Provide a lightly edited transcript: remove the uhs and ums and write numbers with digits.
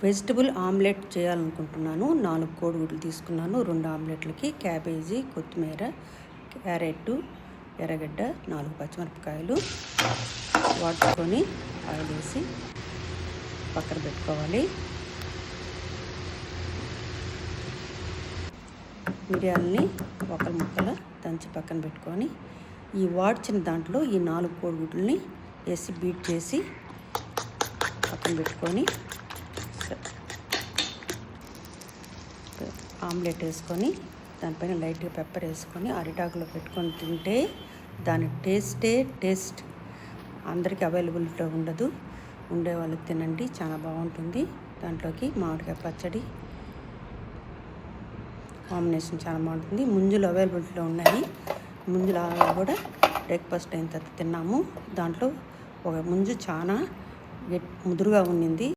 Vegetable omelette చేయాలనుకుంటున్నాను. 4 కోడిగుడ్లు తీసుకున్నాను. 2 ఆమ్లెట్లకి క్యాబేజీ, కొత్తిమీర, క్యారెట్, ఎర్రగడ్డ, 4 పచ్చిమిరపకాయలు వాడుకొని ఆయిల్ వేసి పక్కన పెట్టుకోవాలి. మిరియాలని ముక్కలు దంచి పక్కన పెట్టుకొని ఈ వాడ్చిన దాంట్లో ఈ 4 కోడిగుడ్లని వేసి బీట్ చేసి పక్కన పెట్టుకొని ఆమ్లెట్ వేసుకొని దానిపైన లైట్గా పెప్పర్ వేసుకొని అరిటాకులో పెట్టుకొని తింటే దాని టేస్ట్ అందరికీ అవైలబిలిటీలో ఉండదు. ఉండే వాళ్ళకి తినండి, చాలా బాగుంటుంది. దాంట్లోకి మామిడికాయ పచ్చడి కాంబినేషన్ చాలా బాగుంటుంది. ముంజులు అవైలబిలిటీలో ఉన్నాయి. ముంజులు కూడా బ్రేక్ఫాస్ట్ అయిన తర్వాత తిన్నాము. దాంట్లో ఒక ముంజు చాలా ముదురుగా ఉండింది.